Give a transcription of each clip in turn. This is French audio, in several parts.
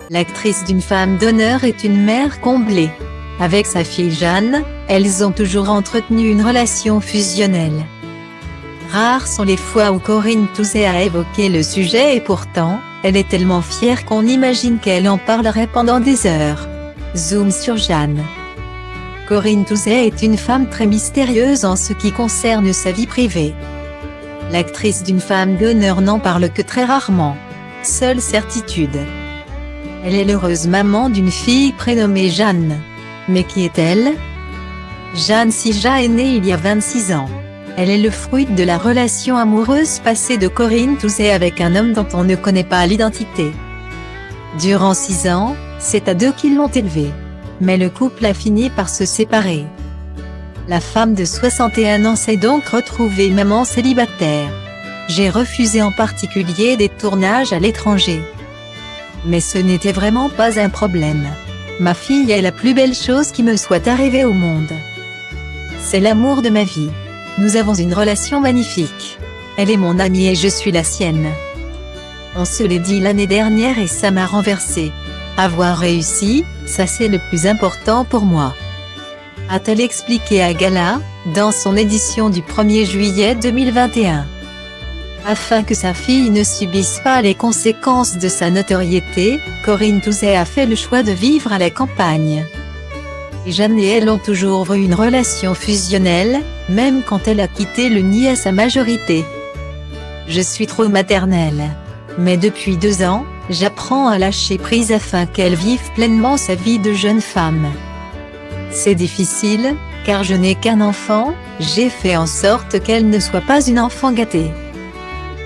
L'actrice d'une femme d'honneur est une mère comblée. Avec sa fille Jeanne, elles ont toujours entretenu une relation fusionnelle. Rares sont les fois où Corinne Touzé a évoqué le sujet et pourtant, elle est tellement fière qu'on imagine qu'elle en parlerait pendant des heures. Zoom sur Jeanne. Corinne Touzé est une femme très mystérieuse en ce qui concerne sa vie privée. L'actrice d'une femme d'honneur n'en parle que très rarement. Seule certitude. Elle est l'heureuse maman d'une fille prénommée Jeanne. Mais qui est-elle? Jeanne Sija est née il y a 26 ans. Elle est le fruit de la relation amoureuse passée de Corinne Touzé avec un homme dont on ne connaît pas l'identité. Durant 6 ans, c'est à deux qu'ils l'ont élevée. Mais le couple a fini par se séparer. La femme de 61 ans s'est donc retrouvée maman célibataire. J'ai refusé en particulier des tournages à l'étranger. Mais ce n'était vraiment pas un problème. Ma fille est la plus belle chose qui me soit arrivée au monde. C'est l'amour de ma vie. Nous avons une relation magnifique. Elle est mon amie et je suis la sienne. On se l'est dit l'année dernière et ça m'a renversée. Avoir réussi, ça c'est le plus important pour moi. A-t-elle expliqué à Gala, dans son édition du 1er juillet 2021. Afin que sa fille ne subisse pas les conséquences de sa notoriété, Corinne Touzé a fait le choix de vivre à la campagne. Et Jeanne et elle ont toujours eu une relation fusionnelle, même quand elle a quitté le nid à sa majorité. Je suis trop maternelle. Mais depuis 2 ans, j'apprends à lâcher prise afin qu'elle vive pleinement sa vie de jeune femme. C'est difficile, car je n'ai qu'un enfant, j'ai fait en sorte qu'elle ne soit pas une enfant gâtée.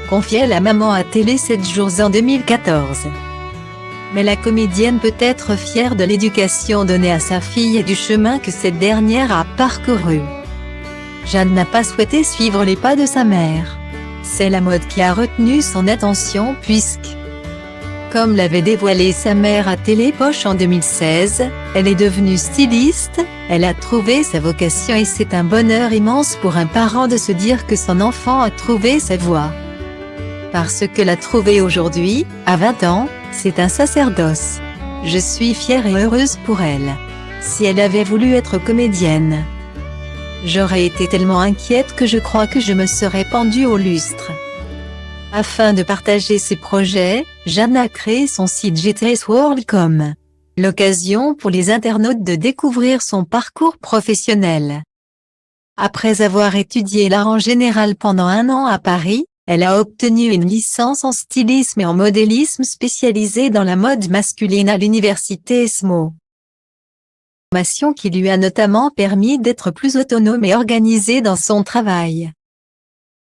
Confiait la maman à Télé 7 jours en 2014. Mais la comédienne peut être fière de l'éducation donnée à sa fille et du chemin que cette dernière a parcouru. Jeanne n'a pas souhaité suivre les pas de sa mère. C'est la mode qui a retenu son attention puisque, comme l'avait dévoilé sa mère à Télépoche en 2016, elle est devenue styliste, elle a trouvé sa vocation et c'est un bonheur immense pour un parent de se dire que son enfant a trouvé sa voie. Parce que l'a trouvé aujourd'hui, à 20 ans, c'est un sacerdoce. Je suis fière et heureuse pour elle. Si elle avait voulu être comédienne, j'aurais été tellement inquiète que je crois que je me serais pendue au lustre. Afin de partager ses projets, Jeanne a créé son site gtsworld.com. L'occasion pour les internautes de découvrir son parcours professionnel. Après avoir étudié l'art en général pendant 1 an à Paris, elle a obtenu une licence en stylisme et en modélisme spécialisée dans la mode masculine à l'université ESMO. Formation qui lui a notamment permis d'être plus autonome et organisée dans son travail.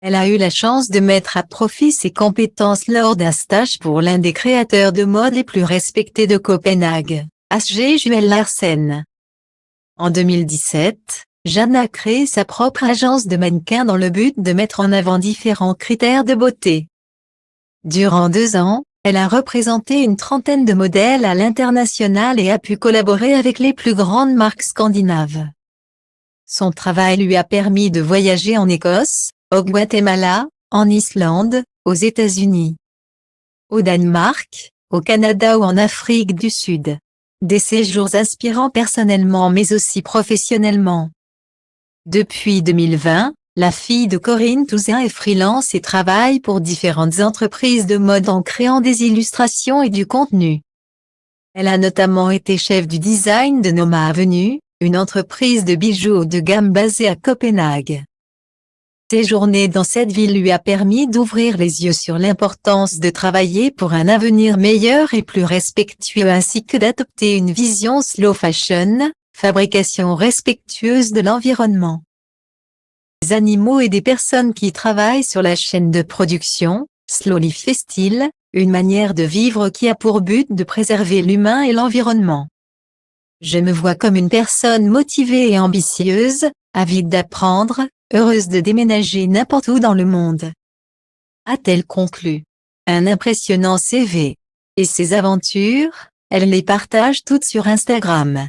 Elle a eu la chance de mettre à profit ses compétences lors d'un stage pour l'un des créateurs de mode les plus respectés de Copenhague, H.G. Juel Larsen. En 2017, Jeanne a créé sa propre agence de mannequins dans le but de mettre en avant différents critères de beauté. Durant 2 ans, elle a représenté une trentaine de modèles à l'international et a pu collaborer avec les plus grandes marques scandinaves. Son travail lui a permis de voyager en Écosse, au Guatemala, en Islande, aux États-Unis, au Danemark, au Canada ou en Afrique du Sud. Des séjours inspirants personnellement mais aussi professionnellement. Depuis 2020, la fille de Corinne Touzé est freelance et travaille pour différentes entreprises de mode en créant des illustrations et du contenu. Elle a notamment été chef du design de Noma Avenue, une entreprise de bijoux haut de gamme basée à Copenhague. Séjourner dans cette ville lui a permis d'ouvrir les yeux sur l'importance de travailler pour un avenir meilleur et plus respectueux ainsi que d'adopter une vision slow fashion, fabrication respectueuse de l'environnement. Des animaux et des personnes qui travaillent sur la chaîne de production, Slow Life fait-il, une manière de vivre qui a pour but de préserver l'humain et l'environnement. Je me vois comme une personne motivée et ambitieuse, avide d'apprendre, heureuse de déménager n'importe où dans le monde. A-t-elle conclu. Un impressionnant CV. Et ses aventures, elle les partage toutes sur Instagram.